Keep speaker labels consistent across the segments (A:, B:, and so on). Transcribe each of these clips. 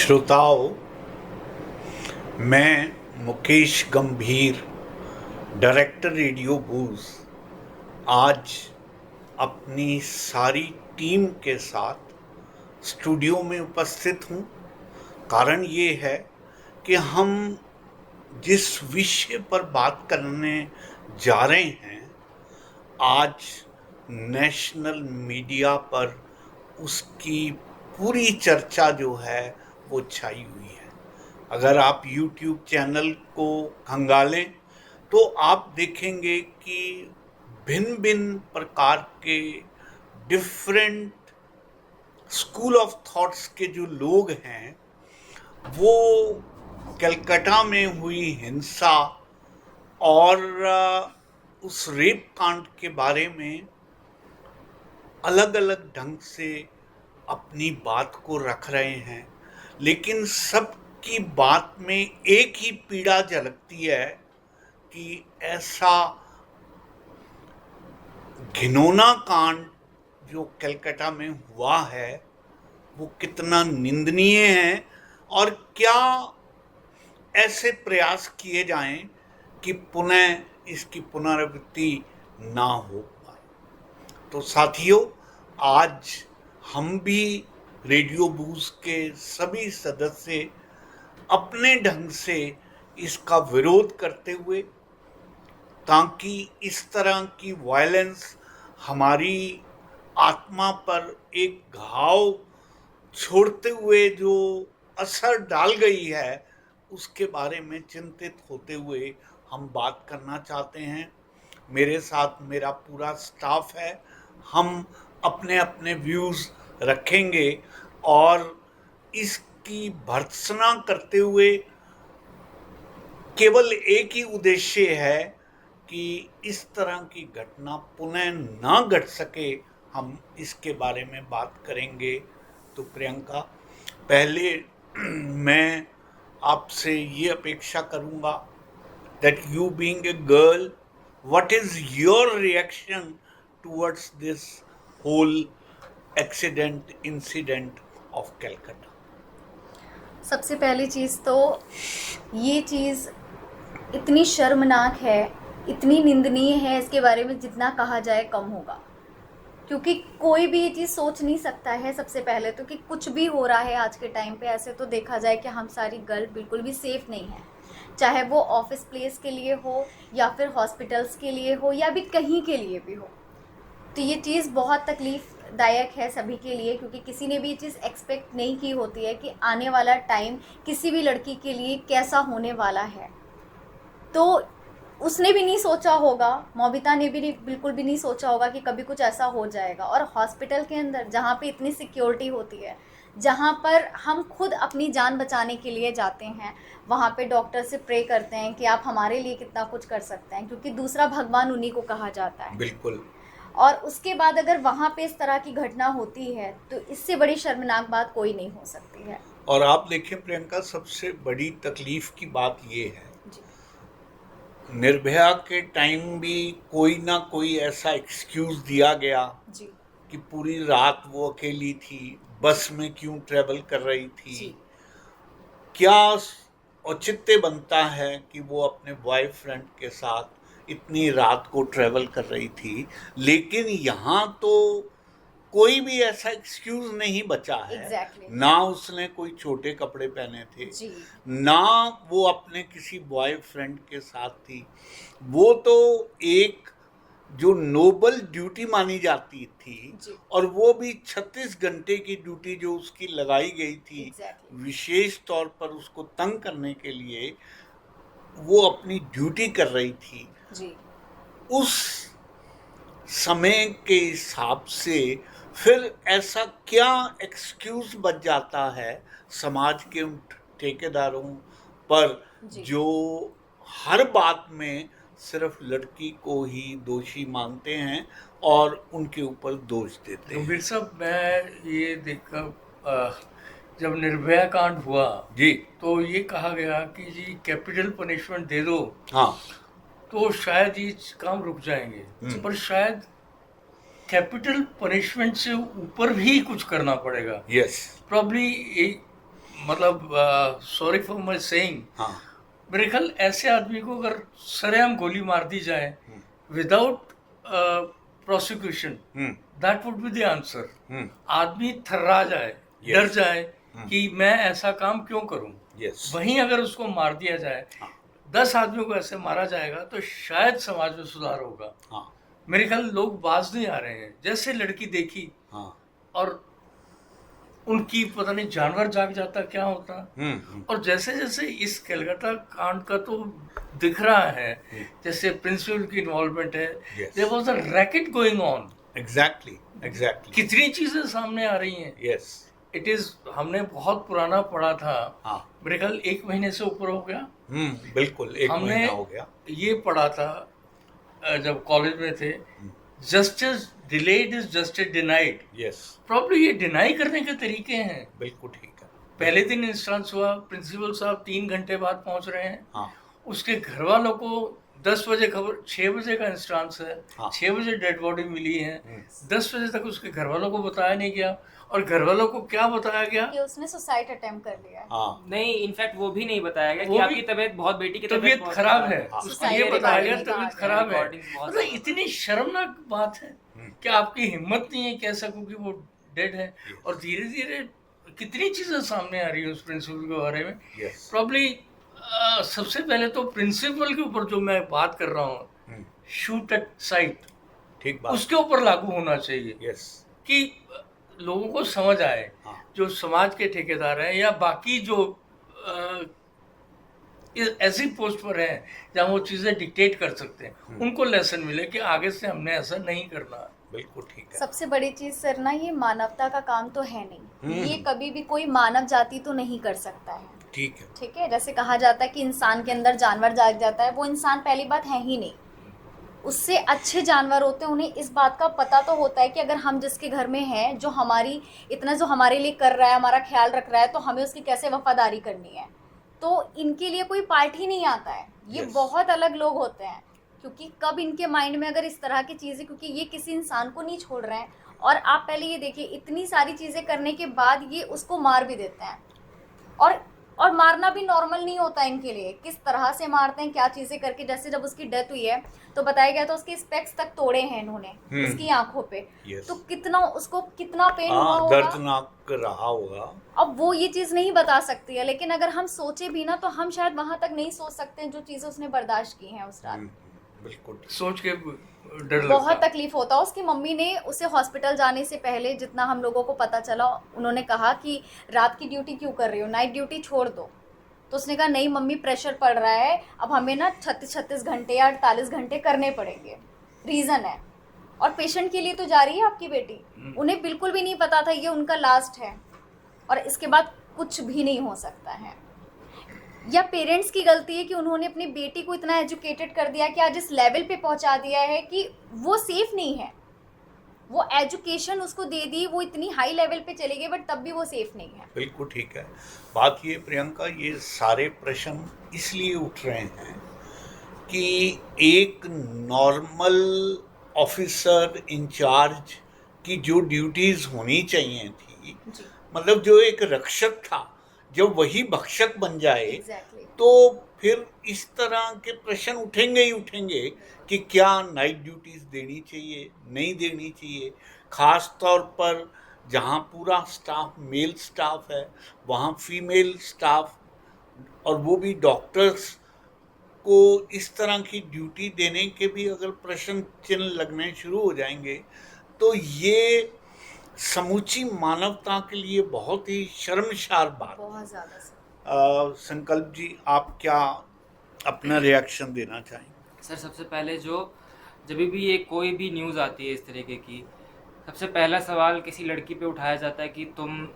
A: श्रोताओं, मैं मुकेश गंभीर, डायरेक्टर रेडियो बूज, आज अपनी सारी टीम के साथ स्टूडियो में उपस्थित हूँ। कारण ये है कि हम जिस विषय पर बात करने जा रहे हैं, आज नेशनल मीडिया पर उसकी पूरी चर्चा जो है वो छाई हुई है। अगर आप YouTube चैनल को खंगालें तो आप देखेंगे कि भिन्न भिन्न प्रकार के डिफरेंट स्कूल ऑफ थॉट्स के जो लोग हैं वो कलकत्ता में हुई हिंसा और उस रेप कांड के बारे में अलग अलग ढंग से अपनी बात को रख रहे हैं। लेकिन सबकी बात में एक ही पीड़ा झलकती है कि ऐसा घिनौना कांड जो कलकत्ता में हुआ है वो कितना निंदनीय है और क्या ऐसे प्रयास किए जाएं कि पुनः इसकी पुनरावृत्ति ना हो पाए। तो साथियों, आज हम भी रेडियो बूज के सभी सदस्य अपने ढंग से इसका विरोध करते हुए, ताकि इस तरह की वायलेंस हमारी आत्मा पर एक घाव छोड़ते हुए जो असर डाल गई है उसके बारे में चिंतित होते हुए हम बात करना चाहते हैं। मेरे साथ मेरा पूरा स्टाफ है। हम अपने अपने व्यूज़ रखेंगे और इसकी भर्त्सना करते हुए केवल एक ही उद्देश्य है कि इस तरह की घटना पुनः ना घट सके, हम इसके बारे में बात करेंगे। तो प्रियंका, पहले मैं आपसे ये अपेक्षा करूँगा that you being a girl, what is your reaction towards this whole incident of Calcutta?
B: सबसे पहली चीज़ तो ये चीज़ इतनी शर्मनाक है, इतनी निंदनीय है, इसके बारे में जितना कहा जाए कम होगा। क्योंकि कोई भी ये चीज़ सोच नहीं सकता है सबसे पहले तो कि कुछ भी हो रहा है आज के टाइम पे। ऐसे तो देखा जाए कि हम सारी गर्ल बिल्कुल भी सेफ़ नहीं है, चाहे वो ऑफिस प्लेस के लिए हो या फिर हॉस्पिटल्स के लिए हो या भी कहीं के लिए भी हो। तो ये चीज़ बहुत तकलीफ़दायक है सभी के लिए, क्योंकि किसी ने भी ये चीज़ एक्सपेक्ट नहीं की होती है कि आने वाला टाइम किसी भी लड़की के लिए कैसा होने वाला है। तो उसने भी नहीं सोचा होगा, मोबिता ने भी बिल्कुल भी नहीं सोचा होगा कि कभी कुछ ऐसा हो जाएगा। और हॉस्पिटल के अंदर जहाँ पे इतनी सिक्योरिटी होती है, जहाँ पर हम खुद अपनी जान बचाने के लिए जाते हैं, वहाँ पे डॉक्टर से प्रे करते हैं कि आप हमारे लिए कितना कुछ कर सकते हैं, क्योंकि दूसरा भगवान उन्हीं को कहा जाता है।
A: बिल्कुल।
B: और उसके बाद अगर वहाँ पे इस तरह की घटना होती है तो इससे बड़ी शर्मनाक बात कोई नहीं हो सकती है।
A: और आप देखें प्रियंका, सबसे बड़ी तकलीफ की बात ये है, निर्भया के टाइम भी कोई ना कोई ऐसा एक्सक्यूज दिया गया
B: जी।
A: कि पूरी रात वो अकेली थी, बस में क्यों ट्रेवल कर रही थी
B: जी।
A: क्या औचित्य बनता है कि वो अपने बॉयफ्रेंड के साथ इतनी रात को ट्रेवल कर रही थी। लेकिन यहाँ तो कोई भी ऐसा एक्सक्यूज नहीं बचा है।
B: Exactly.
A: ना उसने कोई छोटे कपड़े पहने थे
B: जी।
A: ना वो अपने किसी बॉयफ्रेंड के साथ थी। वो तो एक जो नोबल ड्यूटी मानी जाती थी
B: जी।
A: और वो भी 36 घंटे की ड्यूटी जो उसकी लगाई गई थी,
B: Exactly.
A: विशेष तौर पर उसको तंग करने के लिए वो अपनी ड्यूटी कर रही थी।
B: जी।
A: उस समय के हिसाब से फिर ऐसा क्या एक्सक्यूज बच जाता है समाज के उन ठेकेदारों पर जो हर बात में सिर्फ लड़की को ही दोषी मानते हैं और उनके ऊपर दोष देते हैं।
C: गंभीर साहब, मैं ये देखकर जब निर्भया कांड हुआ
A: जी,
C: तो ये कहा गया कि जी कैपिटल पनिशमेंट दे दो,
A: हाँ,
C: तो शायद ये काम रुक जाएंगे। पर शायद कैपिटल पनिशमेंट से ऊपर भी कुछ करना पड़ेगा।
A: यस,
C: प्रॉब्ली मतलब सॉरी फॉर माय सेइंग,
A: हाँ
C: मेरे ख्याल ऐसे आदमी को अगर सरेआम गोली मार दी जाए without prosecution, that would be the answer. आदमी थर्रा जाए, डर जाए कि मैं ऐसा काम क्यों करूं।
A: यस
C: वहीं अगर उसको मार दिया जाए, 10 आदमियों को ऐसे मारा जाएगा तो शायद समाज में सुधार होगा।
A: हाँ
C: मेरे ख्याल लोग बाज नहीं आ रहे हैं। जैसे लड़की देखी
A: हाँ
C: और उनकी पता नहीं जानवर जाग जाता क्या होता। और जैसे जैसे इस कलकत्ता कांड का तो दिख रहा है, जैसे प्रिंसिपल की इन्वॉल्वमेंट है,
A: Yes.
C: There was a racket going on.
A: Exactly
C: कितनी चीजें सामने आ रही हैं।
A: यस
C: इट इज, हमने बहुत पुराना पढ़ा था,
A: हाँ
C: मेरे ख्याल 1 महीने से ऊपर हो गया।
A: बिल्कुल 1
C: हमने
A: महीना हो गया।
C: ये पढ़ा था जब कॉलेज में थे, justice delayed is justice denied.
A: Yes
C: problem ये डिनाई करने के तरीके हैं।
A: बिल्कुल ठीक है।
C: पहले दिन इंस्टेंस हुआ, प्रिंसिपल साहब 3 घंटे बाद पहुंच रहे हैं।
A: हाँ
C: उसके घर वालों को 10 बजे खबर, 6 बजे का इंस्टेंस है,
A: हाँ।
C: 6 बजे डेड बॉडी मिली है, 10 बजे तक उसके घर वालों को बताया नहीं गया। और घर वालों को क्या बताया गया?
B: कि उसने सुसाइड अटेम्प्ट कर लिया है।
A: हाँ
D: नहीं, इनफैक्ट वो भी नहीं बताया गया
C: वो
D: कि
C: भी-
D: आपकी तबीयत बहुत, बेटी की
C: तबीयत
D: बहुत
C: खराब है,
A: हाँ।
C: उसको
B: Suicide
C: ये बताया गया
B: recording
C: तबीयत
B: कहा
C: खराब है।
D: recordings बहुत
C: मतलब
D: ज्यादा।
C: इतनी शर्मनाक बात है कि आपकी हिम्मत नहीं है कह सकूं कि वो डेड है। और धीरे धीरे कितनी चीजें सामने आ रही है उस प्रिंसिपल के बारे में।
A: यस
C: प्रॉब्ली सबसे पहले तो प्रिंसिपल के ऊपर जो मैं बात कर रहा हूँ, शूट एट साइट,
A: ठीक बात।
C: उसके ऊपर लागू होना चाहिए
A: यस
C: कि लोगों को समझ आए,
A: हाँ।
C: जो समाज के ठेकेदार हैं या बाकी जो ऐसी पोस्ट पर हैं जहाँ वो चीज़ें डिक्टेट कर सकते हैं, उनको लेसन मिले कि आगे से हमने ऐसा नहीं करना।
A: बिल्कुल ठीक है।
B: सबसे बड़ी चीज सर ना, ये मानवता का काम तो है नहीं। ये कभी भी कोई मानव जाति तो नहीं कर सकता है।
A: ठीक है।
B: ठीक है, जैसे कहा जाता है कि इंसान के अंदर जानवर जाग जाता है, वो इंसान पहली बात है ही नहीं। उससे अच्छे जानवर होते हैं, उन्हें इस बात का पता तो होता है कि अगर हम जिसके घर में हैं, जो हमारे लिए कर रहा है, हमारा ख्याल रख रहा है, तो हमें उसकी कैसे वफादारी करनी है। तो इनके लिए कोई पार्ट ही नहीं आता है। ये
A: Yes.
B: बहुत अलग लोग होते हैं, क्योंकि कब इनके माइंड में अगर इस तरह की चीज़ें, क्योंकि ये किसी इंसान को नहीं छोड़ रहे हैं। और आप पहले ये देखिए, इतनी सारी चीज़ें करने के बाद ये उसको मार भी देते हैं। और मारना भी नॉर्मल नहीं होता इनके लिए। किस तरह से मारते हैं, क्या चीज़ें करके। जैसे जब उसकी डेथ हुई है तो बताया गया था उसके स्पेक्स तक तोड़े हैं इन्होंने उसकी आंखों पे।
A: Yes.
B: तो कितना पेन हुआ
A: हाँ
B: होगा।
A: दर्दनाक रहा होगा।
B: अब वो ये चीज़ नहीं बता सकती है, लेकिन अगर हम सोचे भी ना, तो हम शायद वहां तक नहीं सोच सकते हैं जो चीज़ें उसने बर्दाश्त की हैं उस रात।
A: बिल्कुल ठीक।
C: सोच के डर
B: बहुत
C: लगता।
B: तकलीफ होता। उसकी मम्मी ने उसे हॉस्पिटल जाने से पहले, जितना हम लोगों को पता चला, उन्होंने कहा कि रात की ड्यूटी क्यों कर रही हो, नाइट ड्यूटी छोड़ दो। तो उसने कहा नहीं मम्मी, प्रेशर पड़ रहा है, अब हमें ना 36 घंटे या 48 घंटे करने पड़ेंगे, रीज़न है। और पेशेंट के लिए तो जा रही है आपकी बेटी। उन्हें बिल्कुल भी नहीं पता था ये उनका लास्ट है, और इसके बाद कुछ भी नहीं हो सकता है। या पेरेंट्स की गलती है कि उन्होंने अपनी बेटी को इतना एजुकेटेड कर दिया कि आज इस लेवल पे पहुंचा दिया है कि वो सेफ नहीं है। वो एजुकेशन उसको दे दी, वो इतनी हाई लेवल पे चले गए, बट तब भी वो सेफ नहीं है।
A: बिल्कुल ठीक है। बात ये प्रियंका, ये सारे प्रश्न इसलिए उठ रहे हैं कि एक नॉर्मल ऑफिसर इंचार्ज की जो ड्यूटीज़ होनी चाहिए थी,
B: जी,
A: मतलब जो एक रक्षक था, जब वही भक्षक बन जाए
B: एग्जैक्टली।
A: तो फिर इस तरह के प्रश्न उठेंगे ही उठेंगे कि क्या नाइट ड्यूटीज़ देनी चाहिए, नहीं देनी चाहिए। ख़ास तौर पर जहाँ पूरा स्टाफ मेल स्टाफ है, वहाँ फीमेल स्टाफ, और वो भी डॉक्टर्स को इस तरह की ड्यूटी देने के भी अगर प्रश्न चिन्ह लगने शुरू हो जाएंगे, तो ये समूची मानवता के लिए बहुत ही शर्मसार बात।
B: बहुत ज़्यादा सर।
A: संकल्प जी, आप क्या अपना रिएक्शन देना चाहेंगे?
D: सर सबसे पहले जब भी ये कोई भी न्यूज़ आती है इस तरीके की, सबसे पहला सवाल किसी लड़की पे उठाया जाता है कि तुम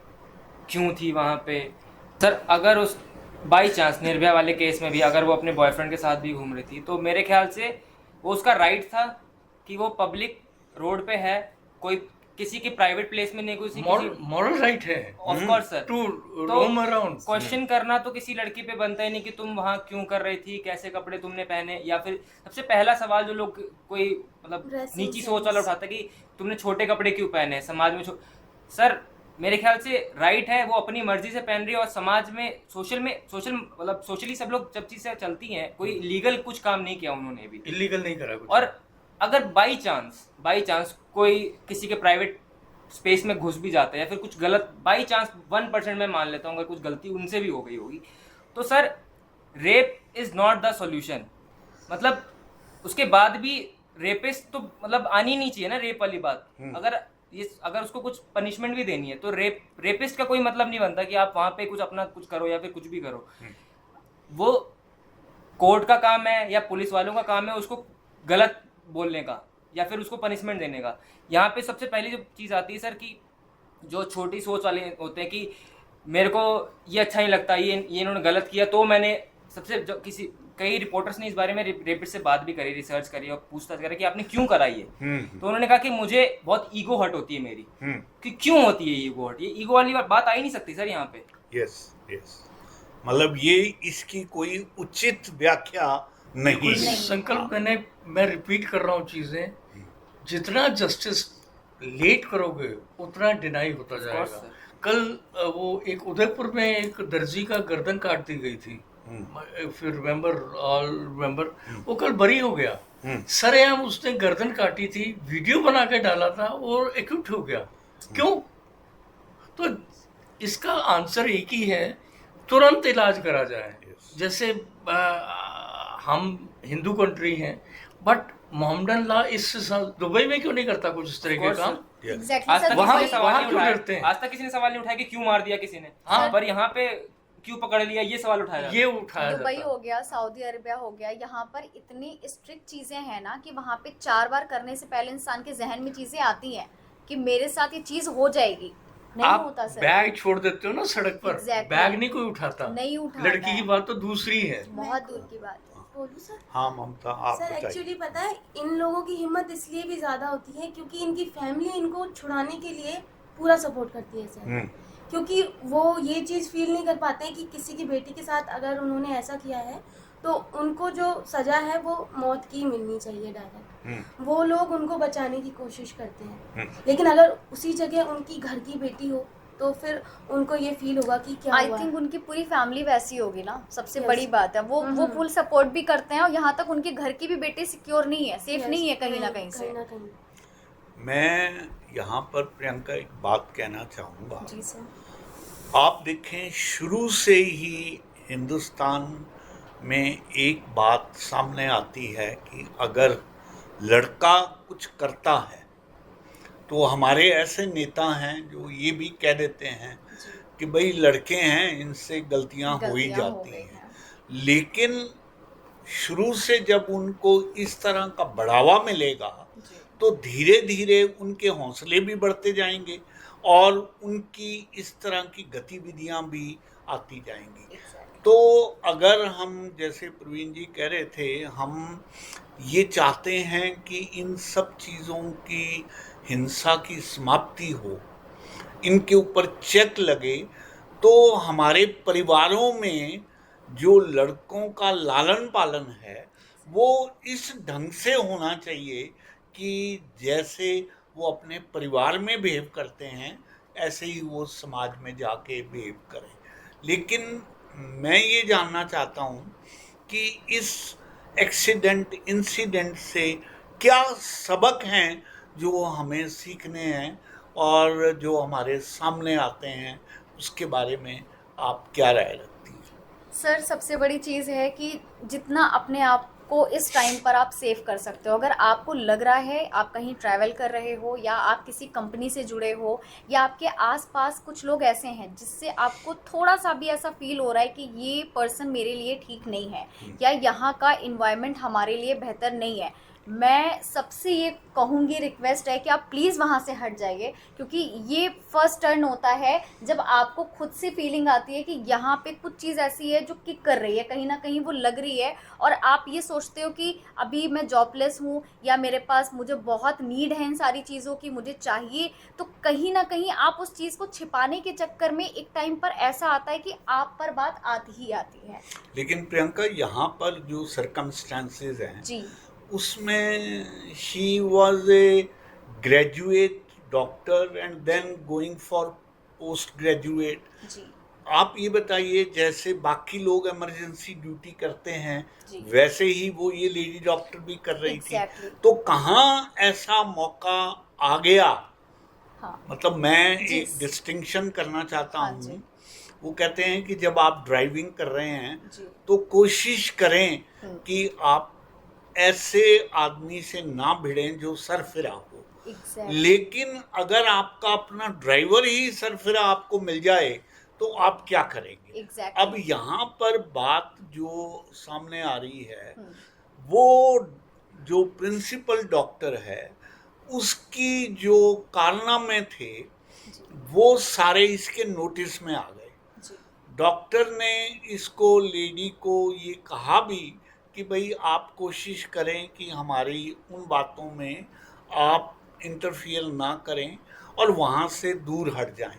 D: क्यों थी वहाँ पे। सर अगर उस बाई चांस निर्भया वाले केस में भी अगर वो अपने बॉयफ्रेंड के साथ भी घूम रही थी, तो मेरे ख्याल से वो उसका राइट था कि वो पब्लिक रोड पे है, कोई किसी की प्राइवेट प्लेस में नहीं, किसी
C: मॉरल राइट है
D: of course sir,
C: to roam around.
D: Question करना तो किसी लड़की पे बनता ही नहीं कि तुम वहाँ क्यों कर रही थी, कैसे कपड़े तुमने पहने। या फिर सबसे पहला सवाल जो लोग कोई मतलब
B: Dressing
D: नीची सोच वाला
B: sense।
D: उठाता है कि तुमने छोटे कपड़े क्यों पहने समाज में। सर मेरे ख्याल से राइट है, वो अपनी मर्जी से पहन रही है और समाज में सोशल मतलब सोशली सब लोग जब चीज़ें चलती हैं, कोई लीगल कुछ काम नहीं किया उन्होंने भी,
C: इलीगल नहीं करा कुछ।
D: और अगर बाई चांस कोई किसी के प्राइवेट स्पेस में घुस भी जाता है या फिर कुछ गलत बाई चांस 1% में मान लेता हूँ अगर कुछ गलती उनसे भी हो गई होगी, तो sir rape is not the solution. मतलब उसके बाद भी रेपिस्ट तो मतलब आनी नहीं चाहिए ना रेप वाली बात। अगर उसको कुछ पनिशमेंट भी देनी है तो रेपिस्ट का कोई मतलब नहीं बनता कि आप वहाँ पे कुछ अपना कुछ करो या फिर कुछ भी करो। वो कोर्ट का काम है या पुलिस वालों का काम है उसको गलत बोलने का या फिर उसको पनिशमेंट देने का। यहाँ पे सबसे पहली जो चीज़ आती है सर कि जो छोटी सोच वाले होते हैं कि मेरे को ये अच्छा नहीं लगता, ये इन्होंने गलत किया, तो मैंने कई रिपोर्टर्स ने इस बारे में रेपिस्ट से बात भी करी, रिसर्च करी और पूछताछ करी कि आपने क्यों करा ये। तो उन्होंने कहा कि मुझे बहुत ईगो हर्ट होती है मेरी। कि क्यों होती है ईगो हर्ट? ये ईगो वाली बात आ ही नहीं सकती सर यहाँ पे।
A: यस मतलब ये इसकी कोई उचित व्याख्या नहीं।
C: संकल्प मैं रिपीट कर रहा हूँ चीजें, जितना जस्टिस लेट करोगे उतना डिनाई होता जाएगा। कल वो एक उदयपुर में एक दर्जी का गर्दन काट दी गई थी, फिर रिमेंबर वो कल बरी हो गया। सरेआम उसने गर्दन काटी थी, वीडियो बना के डाला था और एक्यूट हो गया। क्यों? तो इसका आंसर एक ही है, तुरंत इलाज करा जाए। जैसे हम हिंदू कंट्री हैं, बट मोहम्मदन लॉ इस दुबई में क्यों नहीं करता कुछ इस तरह के काम?
B: Exactly, sir,
C: वहाँ क्यों डरते हैं?
D: आज तक किसी ने सवाल नहीं उठाया कि क्यों मार दिया किसी ने। हाँ, पर यहाँ पे क्यों पकड़ लिया, ये सवाल उठाया
B: दुबई हो गया, सऊदी अरेबिया हो गया, यहाँ पर इतनी स्ट्रिक्ट चीजें हैं ना कि वहाँ पे 4 बार करने से पहले इंसान के जहन में चीजें आती हैं कि मेरे साथ ये चीज हो जाएगी। नहीं
C: आप
B: होता सर।
C: बैग छोड़ देते हो ना सड़क पर, बैग नहीं कोई उठाता।
B: नहीं उठाता।
C: लड़की की बात तो दूसरी है,
B: बहुत दूर की बात है।
E: बोलूं सर?
A: हाँ ममता, आप
E: सर
A: बताइए।
E: एक्चुअली पता है इन लोगों की हिम्मत इसलिए भी ज़्यादा होती है क्योंकि इनकी फैमिली इनको छुड़ाने के लिए पूरा सपोर्ट करती है सर। क्योंकि वो ये चीज़ फील नहीं कर पाते हैं कि किसी की बेटी के साथ अगर उन्होंने ऐसा किया है तो उनको जो सज़ा है वो मौत की मिलनी चाहिए डायरेक्ट। वो लोग उनको बचाने की कोशिश करते हैं, लेकिन अगर उसी जगह उनकी घर की बेटी हो तो फिर उनको ये फील होगा कि क्या
B: आई थिंक उनकी पूरी फैमिली वैसी होगी ना, सबसे बड़ी बात है। वो फुल सपोर्ट भी करते हैं और यहाँ तक उनके घर की भी बेटी सिक्योर नहीं है, सेफ नहीं है कहीं ना कहीं से।
A: मैं यहाँ पर प्रियंका एक बात कहना चाहूँगा।
B: जी सर।
A: आप देखें, शुरू से ही हिंदुस्तान में एक बात सामने आती है कि अगर लड़का कुछ करता है तो हमारे ऐसे नेता हैं जो ये भी कह देते हैं कि भाई लड़के हैं, इनसे गलतियां हो ही जाती हैं। लेकिन शुरू से जब उनको इस तरह का बढ़ावा मिलेगा तो धीरे धीरे उनके हौसले भी बढ़ते जाएंगे और उनकी इस तरह की गतिविधियां भी आती जाएंगी। तो अगर हम, जैसे प्रवीण जी कह रहे थे, हम ये चाहते हैं कि इन सब चीज़ों की हिंसा की समाप्ति हो, इनके ऊपर चेक लगे, तो हमारे परिवारों में जो लड़कों का लालन पालन है वो इस ढंग से होना चाहिए कि जैसे वो अपने परिवार में बिहेव करते हैं ऐसे ही वो समाज में जाके बिहेव करें। लेकिन मैं ये जानना चाहता हूँ कि इस इंसिडेंट से क्या सबक हैं जो हमें सीखने हैं और जो हमारे सामने आते हैं, उसके बारे में आप क्या राय रखती हैं?
B: सर सबसे बड़ी चीज़ है कि जितना अपने आप को इस टाइम पर आप सेव कर सकते हो। अगर आपको लग रहा है आप कहीं ट्रैवल कर रहे हो या आप किसी कंपनी से जुड़े हो या आपके आसपास कुछ लोग ऐसे हैं जिससे आपको थोड़ा सा भी ऐसा फील हो रहा है कि ये पर्सन मेरे लिए ठीक नहीं है या यहाँ का इन्वायरमेंट हमारे लिए बेहतर नहीं है, मैं सबसे ये कहूँगी, रिक्वेस्ट है कि आप प्लीज़ वहाँ से हट जाइए। क्योंकि ये फर्स्ट टर्न होता है जब आपको खुद से फीलिंग आती है कि यहाँ पे कुछ चीज़ ऐसी है जो किक कर रही है, कहीं ना कहीं वो लग रही है और आप ये सोचते हो कि अभी मैं जॉबलेस हूँ या मेरे पास, मुझे बहुत नीड है इन सारी चीज़ों की, मुझे चाहिए, तो कहीं ना कहीं आप उस चीज़ को छिपाने के चक्कर में एक टाइम पर ऐसा आता है कि आप पर बात आती ही आती है।
A: लेकिन प्रियंका, यहाँ पर जो सर्कमस्टेंसेस हैं
B: जी,
A: उसमें she was a graduate doctor and then going for post graduate,
B: जी
A: आप ये बताइए जैसे बाकी लोग इमरजेंसी ड्यूटी करते हैं
B: जी
A: वैसे ही वो ये लेडी डॉक्टर भी कर रही थी,
B: एग्जैक्टली
A: तो कहाँ ऐसा मौका आ गया?
B: हाँ
A: मतलब मैं
B: जी
A: एक डिस्टिंक्शन करना चाहता
B: हाँ
A: हूँ।
B: जी
A: वो कहते हैं कि जब आप ड्राइविंग कर रहे हैं
B: जी
A: तो कोशिश करें
B: हम्म,
A: कि आप ऐसे आदमी से ना भिड़ें जो सरफिरा हो,
B: एग्जैक्टली
A: लेकिन अगर आपका अपना ड्राइवर ही सरफिरा आपको मिल जाए तो आप क्या करेंगे? अब
B: एग्जैक्टली
A: यहाँ पर बात जो सामने आ रही है
B: हम्म,
A: वो जो प्रिंसिपल डॉक्टर है उसकी जो कारनामे थे
B: जी
A: वो सारे इसके नोटिस में आ गए।
B: जी
A: डॉक्टर ने इसको लेडी को ये कहा भी कि भाई आप कोशिश करें कि हमारी उन बातों में आप इंटरफियर ना करें और वहाँ से दूर हट जाएं,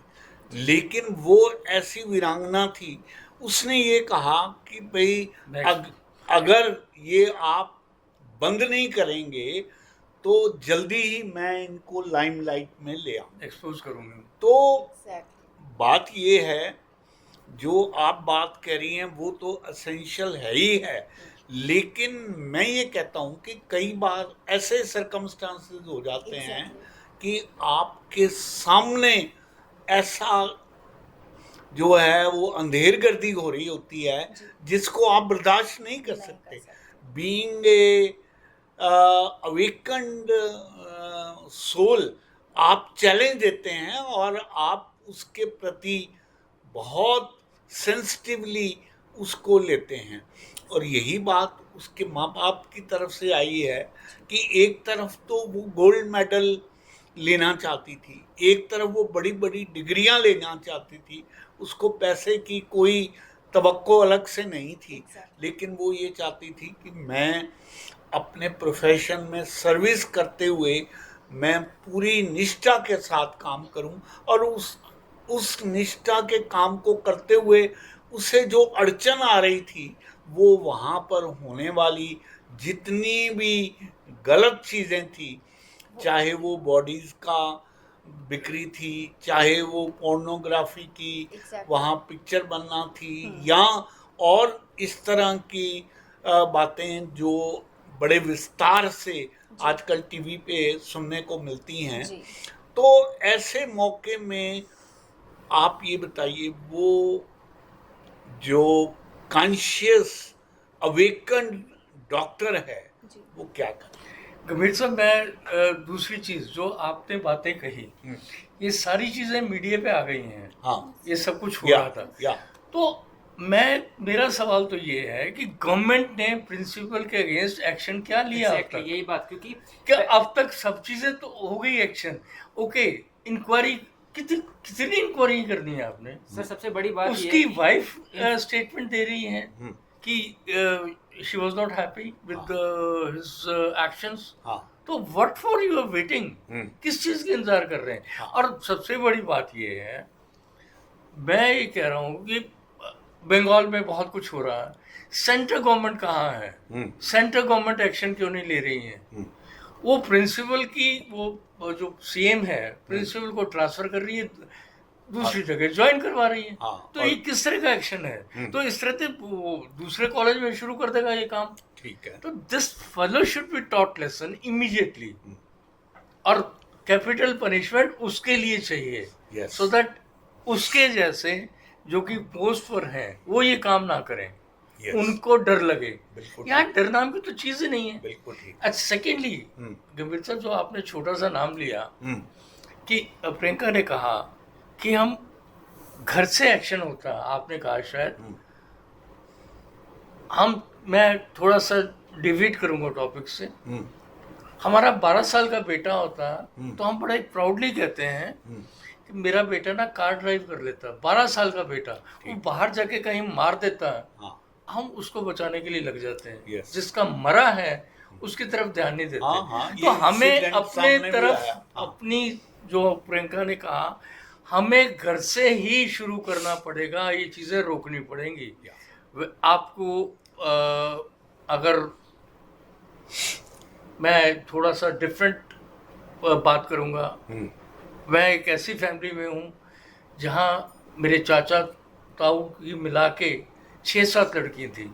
A: लेकिन वो ऐसी वीरांगना थी, उसने ये कहा कि भाई अगर ये आप बंद नहीं करेंगे तो जल्दी ही मैं इनको लाइमलाइट में ले आऊँ।
C: एक्सपोज करूंगा।
A: तो
B: एग्जैक्टली
A: बात ये है, जो आप बात कह रही हैं वो तो असेंशियल है ही है, लेकिन मैं ये कहता हूँ कि कई बार ऐसे सर्कमस्टांसेस हो जाते हैं
B: एग्जैक्टली
A: कि आपके सामने ऐसा जो है वो अंधेरगर्दी हो रही होती है
B: जी
A: जिसको आप बर्दाश्त नहीं कर
B: नहीं कर
A: सकते।
B: सकते
A: बीइंग ए अवेकन्ड सोल, आप चैलेंज देते हैं और आप उसके प्रति बहुत सेंसिटिवली उसको लेते हैं, और यही बात उसके माँ बाप की तरफ से आई है कि एक तरफ तो वो गोल्ड मेडल लेना चाहती थी, एक तरफ वो बड़ी बड़ी डिग्रियां लेना चाहती थी, उसको पैसे की कोई तवक्को अलग से नहीं थी,
B: एग्जैक्टली
A: लेकिन वो ये चाहती थी कि मैं अपने प्रोफेशन में सर्विस करते हुए मैं पूरी निष्ठा के साथ काम करूं, और उस निष्ठा के काम को करते हुए उसे जो अड़चन आ रही थी वो वहाँ पर होने वाली जितनी भी गलत चीज़ें थी, चाहे वो बॉडीज़ का बिक्री थी, चाहे वो पोर्नोग्राफी की
B: एग्जैक्टली
A: वहाँ पिक्चर बनना थी, या और इस तरह की बातें जो बड़े विस्तार से आजकल टीवी पे सुनने को मिलती हैं।
B: जी
A: तो ऐसे मौके में आप ये बताइए वो जो कॉन्शियस अवेकन्ड डॉक्टर है
B: जी
A: वो क्या करे?
C: गंभीर साहब, मैं दूसरी चीज जो आपने बातें कही, ये सारी चीजें मीडिया पे आ गई हैं।
A: हाँ,
C: ये सब कुछ हो
A: या
C: रहा था।
A: या
C: तो मेरा सवाल तो ये है कि गवर्नमेंट ने प्रिंसिपल के अगेंस्ट एक्शन क्या लिया अब
D: Exactly,
C: तक?
D: यही बात, क्योंकि
C: क्या अब तक सब चीजें तो हो गई एक्शन, ओके, इंक्वायरी कितनी इंक्वायरी करनी है आपने?
D: सर सबसे बड़ी बात ये
C: उसकी
D: है कि
C: वाइफ स्टेटमेंट दे रही है कि she was not happy with his actions.
A: हाँ
C: तो what for you are waiting? किस चीज का इंतजार कर रहे हैं?
A: हाँ।
C: और सबसे बड़ी बात ये है, मैं ये कह रहा हूँ कि बंगाल में बहुत कुछ हो रहा है, सेंट्रल गवर्नमेंट कहाँ है? सेंट्रल गवर्नमेंट एक्शन क्यों नहीं ले रही है? वो प्रिंसिपल की वो जो सीएम है प्रिंसिपल को ट्रांसफर कर रही है, दूसरी जगह ज्वाइन करवा रही है।
A: हाँ,
C: तो ये किस तरह का एक्शन है? तो इस तरह से वो दूसरे कॉलेज में शुरू कर देगा ये काम।
A: ठीक है।
C: तो this fellow should be taught lesson immediately, और कैपिटल पनिशमेंट उसके लिए चाहिए,
A: Yes.
C: सो दैट उसके जैसे जो कि पोस्ट पर हैं वो ये काम ना करें।
A: Yes.
C: उनको डर लगे।
A: बिल्कुल
C: यहाँ डर नाम की तो चीज ही नहीं है।
A: बिल्कुल ठीक।
C: अच्छा, सेकेंडली गंभीर साहब, जो आपने छोटा सा नाम लिया कि प्रियंका ने कहा कि हम घर से एक्शन होता, आपने कहा शायद मैं थोड़ा सा डिविएट करूंगा टॉपिक से। हमारा 12 साल का बेटा होता तो हम बड़ा प्राउडली कहते हैं कि मेरा बेटा ना कार ड्राइव कर लेता। 12 साल का बेटा वो बाहर जाके कहीं मार देता है,
A: हाँ
C: हम उसको बचाने के लिए लग जाते हैं।
A: Yes.
C: जिसका मरा है उसकी तरफ ध्यान नहीं देते।
A: हाँ,
C: तो
A: ये
C: हमें
A: incident
C: अपने
A: सामने भी
C: तरफ
A: आया। हाँ।
C: अपनी, जो प्रियंका ने कहा, हमें घर से ही शुरू करना पड़ेगा, ये चीजें रोकनी पड़ेंगी। आपको अगर मैं थोड़ा सा डिफरेंट बात करूंगा, मैं एक ऐसी फैमिली में हूँ जहाँ मेरे चाचा ताऊ की मिला के 6-7 लड़की थी।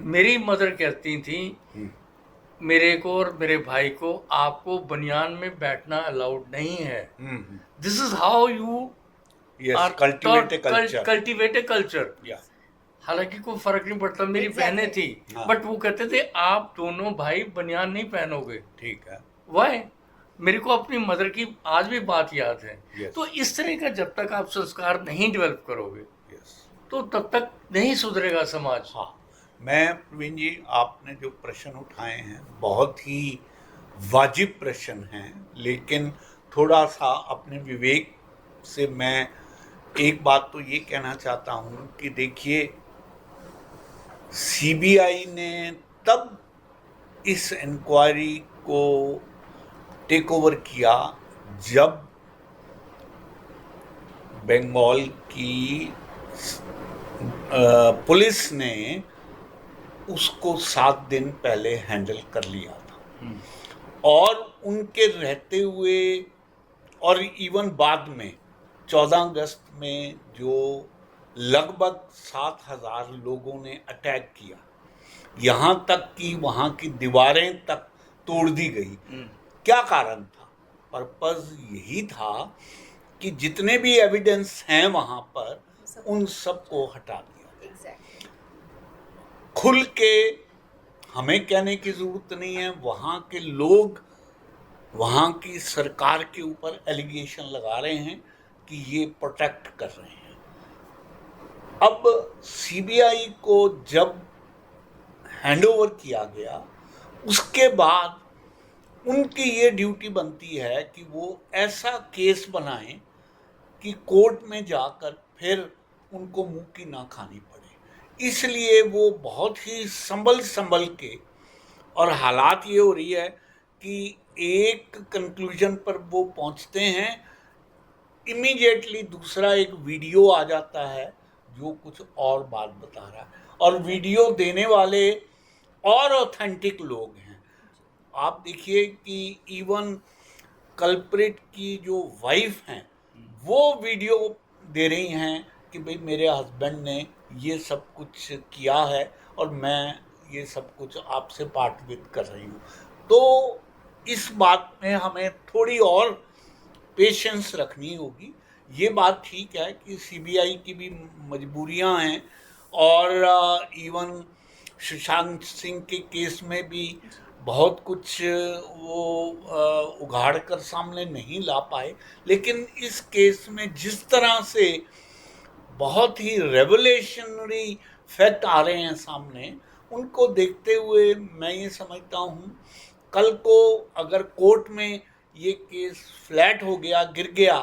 C: मेरी मदर कहती थी मेरे को और मेरे भाई को, आपको बनियान में बैठना अलाउड नहीं है। This is how you are cultivate a culture. हालांकि कोई फर्क नहीं पड़ता, मेरी बहनें थी, बट वो कहते थे आप दोनों भाई बनियान नहीं पहनोगे।
A: ठीक है।
C: वाई? मेरे को अपनी मदर की आज भी बात याद है।
A: Yes.
C: तो इस तरह का जब तक आप संस्कार नहीं डेवलप करोगे,
A: Yes.
C: तो तब तक नहीं सुधरेगा समाज।
A: हाँ, मैं प्रवीण जी, आपने जो प्रश्न उठाए हैं बहुत ही वाजिब प्रश्न हैं, लेकिन थोड़ा सा अपने विवेक से मैं एक बात तो ये कहना चाहता हूँ कि देखिए, सीबीआई ने तब इस इंक्वायरी को टेक ओवर किया जब बंगाल की पुलिस ने उसको 7 दिन पहले हैंडल कर लिया था, और उनके रहते हुए और इवन बाद में 14 अगस्त में जो लगभग 7,000 लोगों ने अटैक किया, यहाँ तक कि वहाँ की दीवारें तक तोड़ दी गई। क्या कारण था? पर्पस यही था कि जितने भी एविडेंस हैं वहाँ पर, उन सबको हटा दिया। खुल के हमें कहने की जरूरत नहीं है, वहाँ के लोग वहाँ की सरकार के ऊपर एलिगेशन लगा रहे हैं कि ये प्रोटेक्ट कर रहे हैं। अब सीबीआई को जब हैंडओवर किया गया, उसके बाद उनकी ये ड्यूटी बनती है कि वो ऐसा केस बनाएं कि कोर्ट में जाकर फिर उनको मुंह की ना खानी पड़े। इसलिए वो बहुत ही संभल के, और हालात ये हो रही है कि एक कंक्लूजन पर वो पहुंचते हैं, इमीडिएटली दूसरा एक वीडियो आ जाता है जो कुछ और बात बता रहा है, और वीडियो देने वाले और ऑथेंटिक लोग हैं। आप देखिए कि इवन कल्प्रिट की जो वाइफ हैं वो वीडियो दे रही हैं कि भाई मेरे हस्बैंड ने ये सब कुछ किया है और मैं ये सब कुछ आपसे पार्टिसिपेट कर रही हूँ। तो इस बात में हमें थोड़ी और पेशेंस रखनी होगी। ये बात ठीक है कि सीबीआई की भी मजबूरियां हैं, और इवन सुशांत सिंह के केस में भी बहुत कुछ वो उघाड़ कर सामने नहीं ला पाए, लेकिन इस केस में जिस तरह से बहुत ही रेवोल्यूशनरी फैक्ट आ रहे हैं सामने, उनको देखते हुए मैं ये समझता हूँ कल को अगर कोर्ट में ये केस फ्लैट हो गया, गिर गया,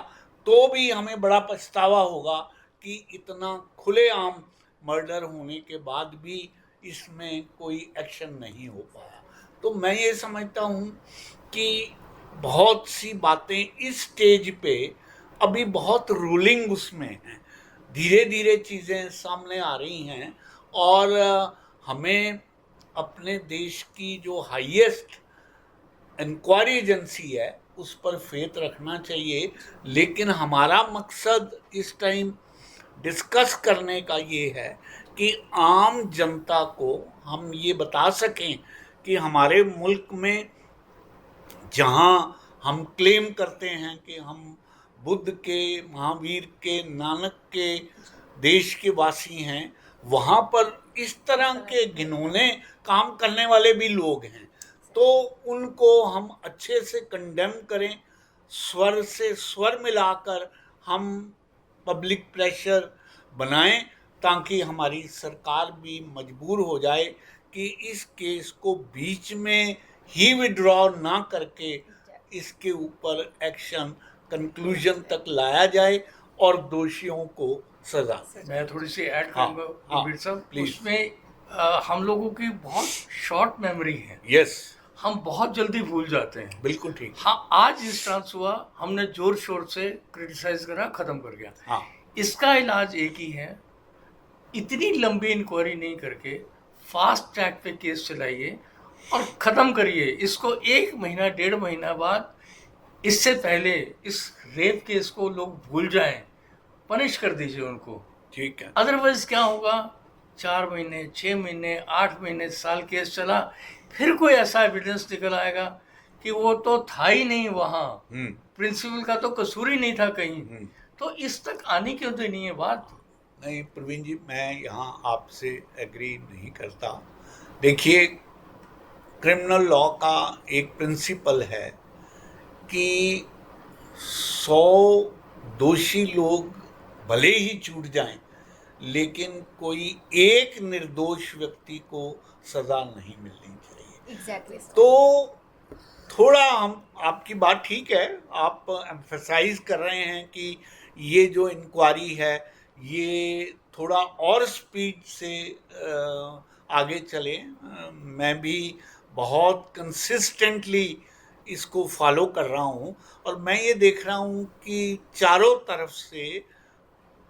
A: तो भी हमें बड़ा पछतावा होगा कि इतना खुलेआम मर्डर होने के बाद भी इसमें कोई एक्शन नहीं हो पाया। तो मैं ये समझता हूँ कि बहुत सी बातें इस स्टेज पे अभी बहुत रूलिंग उसमें हैं, धीरे धीरे चीज़ें सामने आ रही हैं, और हमें अपने देश की जो हाईएस्ट इंक्वायरी एजेंसी है उस पर फेथ रखना चाहिए। लेकिन हमारा मकसद इस टाइम डिस्कस करने का ये है कि आम जनता को हम ये बता सकें कि हमारे मुल्क में जहाँ हम क्लेम करते हैं कि हम बुद्ध के, महावीर के, नानक के देश के वासी हैं, वहाँ पर इस तरह के घिनौने काम करने वाले भी लोग हैं। तो उनको हम अच्छे से कंडेम करें, स्वर से स्वर मिलाकर हम पब्लिक प्रेशर बनाएं, ताकि हमारी सरकार भी मजबूर हो जाए कि इस केस को बीच में ही विड्रॉ ना करके इसके ऊपर एक्शन कंक्लूजन तक लाया जाए और दोषियों को सजा।
C: मैं थोड़ी सी ऐड करूंगा कबीर साहब,
A: प्लीज।
C: उसमें हम लोगों की बहुत शॉर्ट मेमोरी है।
A: यस,
C: हम बहुत जल्दी भूल जाते हैं।
A: बिल्कुल ठीक।
C: हाँ, आज इस ट्रांस हुआ, हमने जोर शोर से क्रिटिसाइज करा, खत्म कर गया।
A: हाँ,
C: इसका इलाज एक ही है, इतनी लंबी इंक्वायरी नहीं करके फास्ट ट्रैक पे केस चलाइए और ख़त्म करिए इसको। 1 महीना 1.5 महीना बाद, इससे पहले इस रेप केस को लोग भूल जाएं पनिश कर दीजिए उनको।
A: ठीक है।
C: अदरवाइज क्या होगा, 4 महीने, 6 महीने, 8 महीने, साल केस चला, फिर कोई ऐसा एविडेंस निकल आएगा कि वो तो था ही नहीं वहाँ, प्रिंसिपल का तो कसूर ही नहीं था कहीं। तो इस तक आने क्यों देनी है बात?
A: नहीं प्रवीण जी, मैं यहाँ आपसे एग्री नहीं करता। देखिए, क्रिमिनल लॉ का एक प्रिंसिपल है कि 100 दोषी लोग भले ही छूट जाएं, लेकिन कोई एक निर्दोष व्यक्ति को सजा नहीं मिलनी चाहिए।
B: एग्जैक्टली।
A: तो थोड़ा हम, आपकी बात ठीक है, आप एम्फसाइज कर रहे हैं कि ये जो इंक्वायरी है ये थोड़ा और स्पीड से आगे चले। मैं भी बहुत कंसिस्टेंटली इसको फॉलो कर रहा हूँ और मैं ये देख रहा हूँ कि चारों तरफ से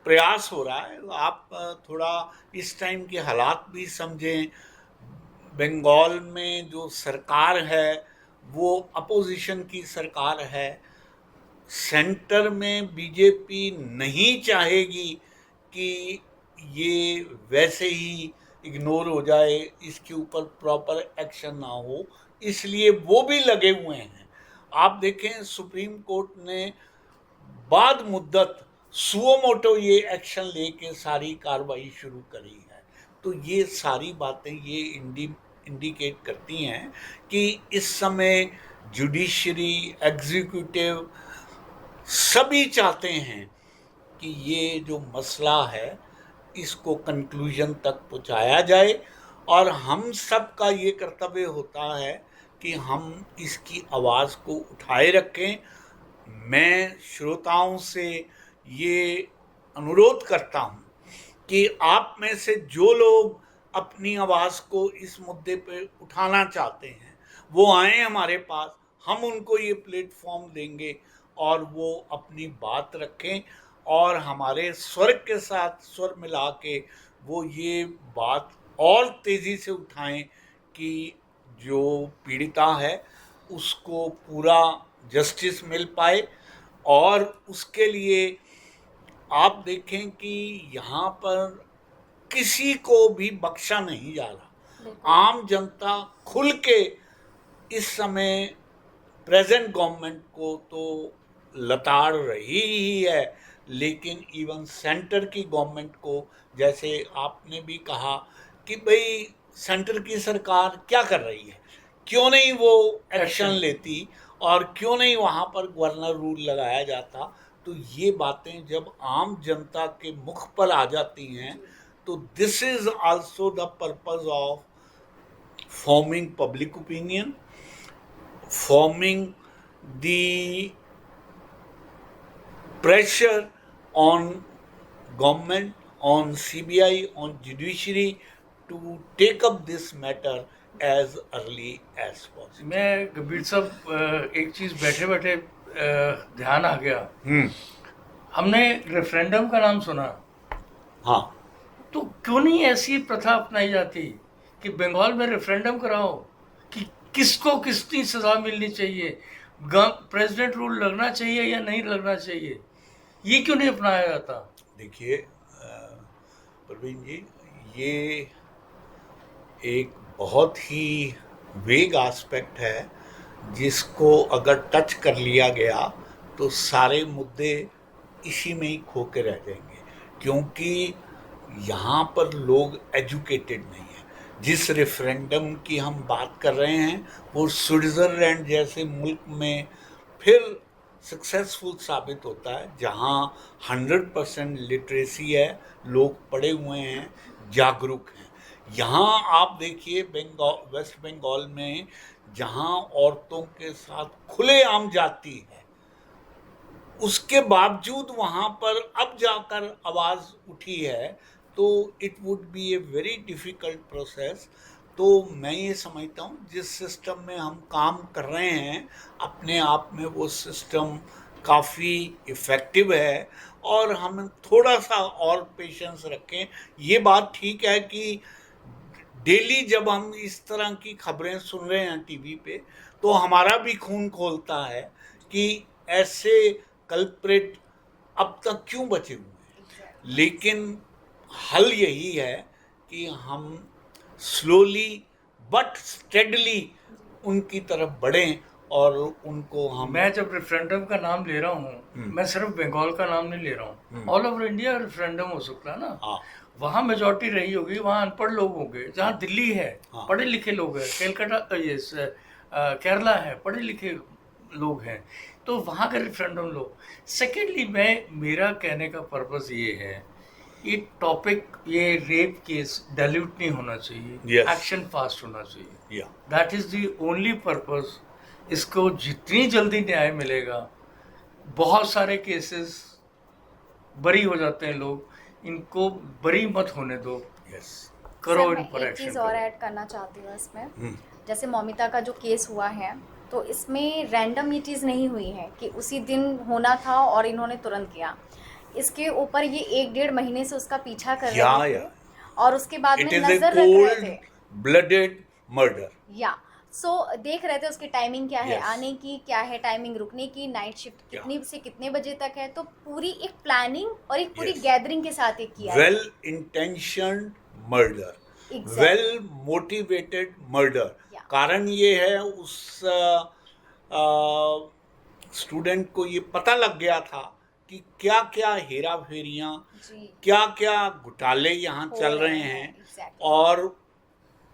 A: प्रयास हो रहा है। आप थोड़ा इस टाइम के हालात भी समझें। बंगाल में जो सरकार है वो अपोजिशन की सरकार है। सेंटर में बीजेपी नहीं चाहेगी कि ये वैसे ही इग्नोर हो जाए, इसके ऊपर प्रॉपर एक्शन ना हो, इसलिए वो भी लगे हुए हैं। आप देखें, सुप्रीम कोर्ट ने बाद मुद्दत सुओ मोटो ये एक्शन लेके सारी कार्रवाई शुरू करी है। तो ये सारी बातें ये इंडिकेट करती हैं कि इस समय जुडिशरी, एग्जीक्यूटिव सभी चाहते हैं कि ये जो मसला है इसको कंक्लूजन तक पहुंचाया जाए और हम सब का ये कर्तव्य होता है कि हम इसकी आवाज़ को उठाए रखें। मैं श्रोताओं से ये अनुरोध करता हूँ कि आप में से जो लोग अपनी आवाज़ को इस मुद्दे पे उठाना चाहते हैं वो आए हमारे पास, हम उनको ये प्लेटफॉर्म देंगे और वो अपनी बात रखें और हमारे स्वर के साथ स्वर मिला के वो ये बात और तेज़ी से उठाएं कि जो पीड़िता है उसको पूरा जस्टिस मिल पाए। और उसके लिए आप देखें कि यहाँ पर किसी को भी बख्शा नहीं जा रहा। आम जनता खुल के इस समय प्रेजेंट गवर्नमेंट को तो लताड़ रही ही है, लेकिन इवन सेंटर की गवर्नमेंट को, जैसे आपने भी कहा कि भाई सेंटर की सरकार क्या कर रही है, क्यों नहीं वो एक्शन लेती और क्यों नहीं वहाँ पर गवर्नर रूल लगाया जाता। तो ये बातें जब आम जनता के मुख पर आ जाती हैं तो this is also the purpose of forming public opinion, forming the pressure on government, on CBI, on judiciary to take up this matter as early as possible.
C: मैं गंभीर साहब एक चीज़ बैठे बैठे ध्यान आ गया। हमने रेफरेंडम का नाम सुना।
A: हाँ,
C: तो क्यों नहीं ऐसी प्रथा अपनाई जाती कि बंगाल में रेफरेंडम कराओ कि किसको किसकी सजा मिलनी चाहिए, प्रेसिडेंट रूल लगना चाहिए या नहीं लगना चाहिए, ये क्यों नहीं अपनाया जाता?
A: देखिए प्रवीण जी, ये एक बहुत ही वेग एस्पेक्ट है जिसको अगर टच कर लिया गया तो सारे मुद्दे इसी में ही खो के रह जाएंगे, क्योंकि यहाँ पर लोग एजुकेटेड नहीं है। जिस रेफरेंडम की हम बात कर रहे हैं वो स्विट्ज़रलैंड जैसे मुल्क में फिर सक्सेसफुल साबित होता है, जहाँ 100% लिटरेसी है, लोग पढ़े हुए हैं, जागरूक हैं। यहाँ आप देखिए वेस्ट बंगाल में जहाँ औरतों के साथ खुलेआम जाती है, उसके बावजूद वहाँ पर अब जाकर आवाज़ उठी है, तो it would be a very difficult process. तो मैं ये समझता हूँ जिस सिस्टम में हम काम कर रहे हैं अपने आप में वो सिस्टम काफ़ी इफ़ेक्टिव है और हम थोड़ा सा और पेशेंस रखें। ये बात ठीक है कि डेली जब हम इस तरह की खबरें सुन रहे हैं टीवी पे तो हमारा भी खून खोलता है कि ऐसे कल्प्रिट अब तक क्यों बचे हुए हैं। लेकिन हल यही है कि हम स्लोली बट स्टेडली उनकी तरफ बढ़ें और उनको हम
C: मैं जब रेफरेंडम का नाम ले रहा हूँ, मैं सिर्फ बंगाल का नाम नहीं ले रहा हूँ, ऑल ओवर इंडिया रेफरेंडम हो सकता है ना।
A: हाँ
C: वहाँ मेजॉरिटी रही होगी, वहाँ अनपढ़ लोग होंगे, जहाँ दिल्ली है
A: हाँ।
C: पढ़े लिखे लोग हैं, कलकत्ता ये केरला है पढ़े लिखे लोग हैं, तो वहाँ का रेफरेंडम लो। सेकेंडली मेरा कहने का पर्पस ये है, ये टॉपिक, ये रेप केस डाइल्यूट नहीं होना चाहिए,
A: Yes.
C: एक्शन फास्ट होना चाहिए,
A: या
C: that is the only purpose. इसको जितनी जल्दी न्याय मिलेगा, बहुत सारे केसेस बरी हो जाते हैं लोग, इनको बरी मत होने दो,
A: यस
C: करो
B: सर,
C: इन
B: मैं
C: पर
B: एक
C: एक्शन
B: चीज़ और
C: करो।
B: ऐड करना चाहती हूँ इसमें। जैसे मौमिता का जो केस हुआ है, तो इसमें रैंडम ये चीज़ नहीं हुई है कि उसी दिन होना था और इन्होंने तुरंत किया। इसके ऊपर ये 1-1.5 महीने से उसका पीछा कर
A: या
B: रहे थे
A: या
B: और उसके बाद में
A: इट इज ए
B: नजर रख रहे
A: कोल्ड
B: थे।
A: Blooded murder.
B: या देख रहे थे उसकी टाइमिंग क्या है,
A: Yes.
B: आने की क्या है, टाइमिंग रुकने की, नाइट शिफ्ट
A: क्या?
B: कितनी से कितने बजे तक है, तो पूरी एक प्लानिंग और एक पूरी
A: Yes.
B: गैदरिंग के साथ एक किया
A: well intentioned murder,
B: Exactly.
A: Well motivated murder.
B: Yeah.
A: कारण ये है उस स्टूडेंट को ये पता लग गया था कि क्या क्या हेरा फेरियाँ,
B: जी
A: क्या क्या घोटाले यहाँ
B: हो
A: चल रहे हैं,
B: Exactly.
A: और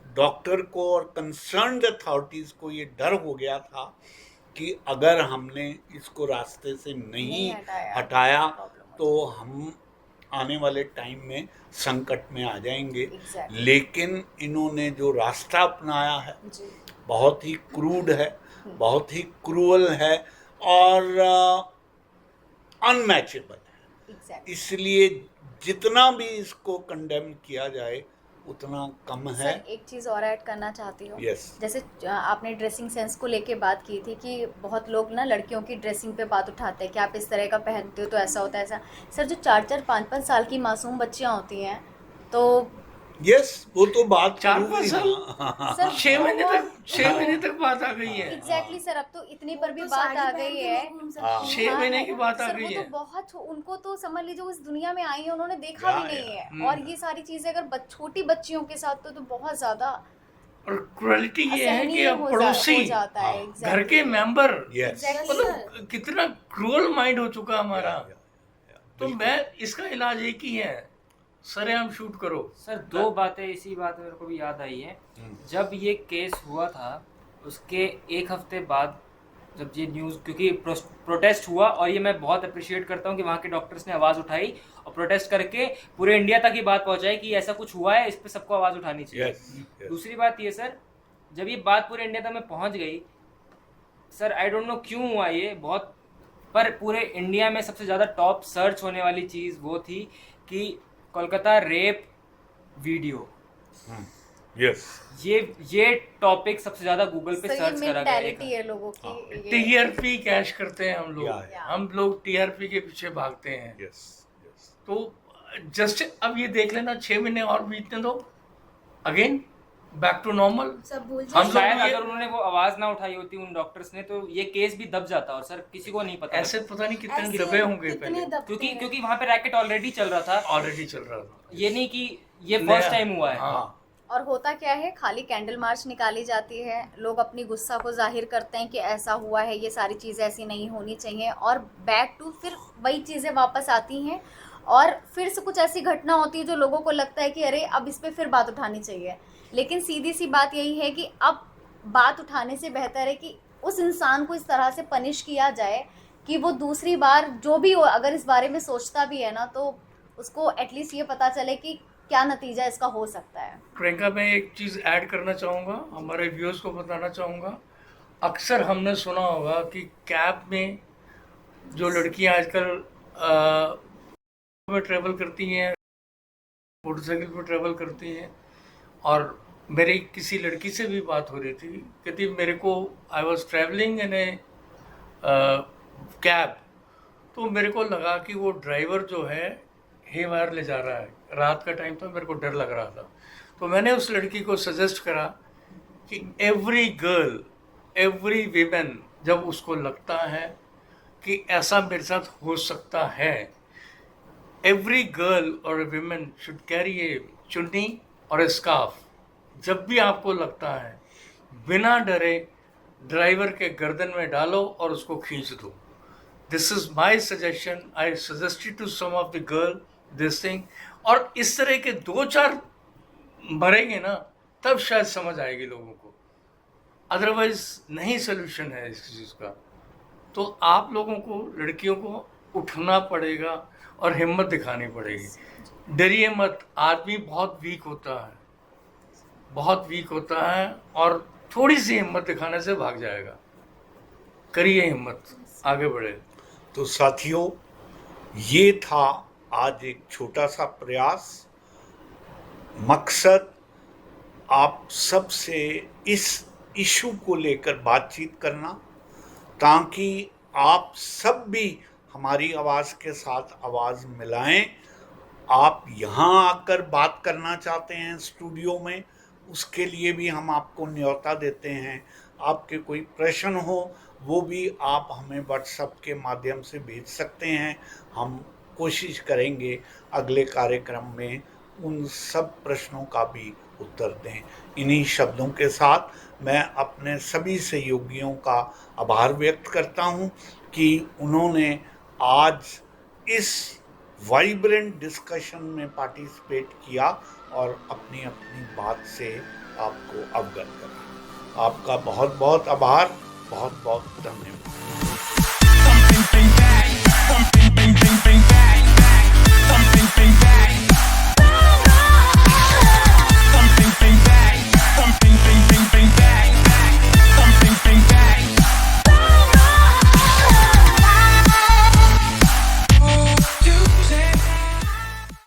A: डॉक्टर को और कंसर्न्ड अथॉरिटीज़ को ये डर हो गया था कि अगर हमने इसको रास्ते से नहीं हटाया
B: प्रॉब्लम
A: तो हम आने वाले टाइम में संकट में आ जाएंगे।
B: Exactly.
A: लेकिन इन्होंने जो रास्ता अपनाया है
B: जी
A: बहुत ही क्रूड है, बहुत ही क्रूअल है और अनमैचेबल है।
B: एग्जैक्टली।
A: इसलिए जितना भी इसको कंडेम किया जाए उतना कम है।
B: सर, एक चीज़ और ऐड करना चाहती हूँ।
A: Yes.
B: जैसे आपने ड्रेसिंग सेंस को लेके बात की थी कि बहुत लोग ना लड़कियों की ड्रेसिंग पे बात उठाते हैं कि आप इस तरह का पहनते हो तो ऐसा होता है ऐसा। सर, जो 4-4, 5-5 साल की मासूम बच्चियाँ होती हैं, तो
A: यस वो तो बात
C: 4-5 साल?
B: सर
C: 6 महीने तक बात आ गई है।
B: एग्जैक्टली सर, अब तो इतनी पर भी
E: तो
B: बात
E: साड़ी
B: आ
E: पहन
B: गई
E: के
B: है।
E: लोग घूम सकते
A: हाँ।
E: हैं।
C: 6 महीने की बात आ
B: सर,
C: गई
B: वो
C: है।
B: तो बहुत, उनको तो समझ लीजिए वो इस दुनिया में आई है, उन्होंने देखा
A: या,
B: भी नहीं
A: या।
B: है, और ये सारी चीजें अगर छोटी बच्चियों के साथ तो बहुत ज्यादा
C: और क्रुएलिटी ये है कि
B: असहनीय
C: अब
B: हो
C: पड़ोसी,
B: जाता है।
A: हाँ,
B: exactly.
C: घर के मेंबर,
A: यस
C: मतलब कितना क्रूअल माइंड हो चुका हमारा। तो मैं इसका इलाज एक ही है, सरेआम शूट करो।
D: सर, 2 बातें इसी बात में मेरे को भी याद आई है। जब ये केस हुआ था उसके 1 हफ्ते बाद जब ये न्यूज़, क्योंकि प्रोटेस्ट हुआ, और ये मैं बहुत अप्रिशिएट करता हूँ कि वहाँ के डॉक्टर्स ने आवाज़ उठाई और प्रोटेस्ट करके पूरे इंडिया तक ये बात पहुँचाई कि ऐसा कुछ हुआ है, इस पर सबको आवाज़ उठानी चाहिए।
A: यस
D: दूसरी बात ये सर, जब ये बात पूरे इंडिया तक में पहुँच गई, सर आई डोंट नो क्यों हुआ ये बहुत, पर पूरे इंडिया में सबसे ज़्यादा टॉप सर्च होने वाली चीज़ वो थी कि कोलकाता रेप वीडियो,
A: यस
D: ये टॉपिक सबसे ज्यादा गूगल पे
B: सर, ये
D: सर्च करा गया
B: मेंटालिटी है लोगों की। ये-
C: टीआरपी कैश करते हैं हम
A: या,
C: लोग,
B: या।
C: हम लोग टीआरपी के पीछे भागते हैं।
A: यस यस
C: तो जस्ट अब ये देख लेना, 6 महीने और बीतने दो, अगेन बैक टू नॉर्मल।
E: सब भूल
C: हम
E: जाएंगे।
D: शायद
C: लोग ये-
D: अगर उन्होंने वो आवाज ना उठाई होती उन डॉक्टर्स ने, तो ये केस भी दब जाता, और सर किसी को नहीं पता
C: ऐसे पता नहीं कितने
E: ऐसे
C: दबे होंगे
E: कितने
C: पहले,
E: दबते
D: क्योंकि
E: हैं।
D: क्योंकि वहां पे रैकेट ऑलरेडी चल रहा था,
C: ऑलरेडी चल रहा था।
D: ये नहीं कि ये
C: नया-
D: फर्स्ट टाइम हुआ है।
C: हाँ,
B: और होता क्या है, खाली कैंडल मार्च निकाली जाती है, लोग अपनी गुस्सा को जाहिर करते हैं कि ऐसा हुआ है, ये सारी चीज़ें ऐसी नहीं होनी चाहिए, और बैक टू फिर वही चीज़ें वापस आती हैं, और फिर से कुछ ऐसी घटना होती है जो लोगों को लगता है कि अरे अब इस पे फिर बात उठानी चाहिए। लेकिन सीधी सी बात यही है कि अब बात उठाने से बेहतर है कि उस इंसान को इस तरह से पनिश किया जाए कि वो दूसरी बार जो भी हो, अगर इस बारे में सोचता भी है ना, तो उसको एटलीस्ट ये पता चले कि क्या नतीजा इसका हो सकता है।
C: प्रियंका, मैं एक चीज़ ऐड करना चाहूँगा, हमारे व्यूअर्स को बताना चाहूँगा। अक्सर हमने सुना होगा कि कैब में जो लड़कियाँ आजकल में ट्रेवल करती हैं, मोटरसाइकिल पर ट्रेवल करती हैं, और मेरी किसी लड़की से भी बात हो रही थी, कहती मेरे को I was travelling in A cab, तो मेरे को लगा कि वो ड्राइवर जो है हेवायर ले जा रहा है। रात का टाइम था, मेरे को डर लग रहा था, तो मैंने उस लड़की को सजेस्ट करा कि एवरी गर्ल, एवरी वीमेन, जब उसको लगता है कि ऐसा मेरे साथ हो सकता है, every girl or a woman should carry a chunni or a scarf. जब भी आपको लगता है, बिना डरे ड्राइवर के गर्दन में डालो और उसको खींच दो. This is my suggestion. I suggested to some of the girl this thing. और इस तरह के 2-4 मरेंगे ना, तब शायद समझ आएगी लोगों को. अदरवाइज नहीं सोल्यूशन है इस चीज़ का. तो आप लोगों को, लड़कियों को उठना पड़ेगा और हिम्मत दिखानी पड़ेगी. डरिए मत. आदमी बहुत वीक होता है, बहुत वीक होता है, और थोड़ी सी हिम्मत दिखाने से भाग जाएगा. करिए हिम्मत, आगे बढ़े.
A: तो साथियों, ये था आज एक छोटा सा प्रयास. मकसद आप सबसे इस इशू को लेकर बातचीत करना, ताकि आप सब भी हमारी आवाज़ के साथ आवाज़ मिलाएं. आप यहाँ आकर बात करना चाहते हैं स्टूडियो में, उसके लिए भी हम आपको न्योता देते हैं. आपके कोई प्रश्न हो वो भी आप हमें व्हाट्सएप के माध्यम से भेज सकते हैं. हम कोशिश करेंगे अगले कार्यक्रम में उन सब प्रश्नों का भी उत्तर दें. इन्हीं शब्दों के साथ मैं अपने सभी सहयोगियों का आभार व्यक्त करता हूं कि उन्होंने आज इस वाइब्रेंट डिस्कशन में पार्टिसिपेट किया और अपनी अपनी बात से आपको अवगत करा. आपका बहुत बहुत आभार, बहुत बहुत धन्यवाद.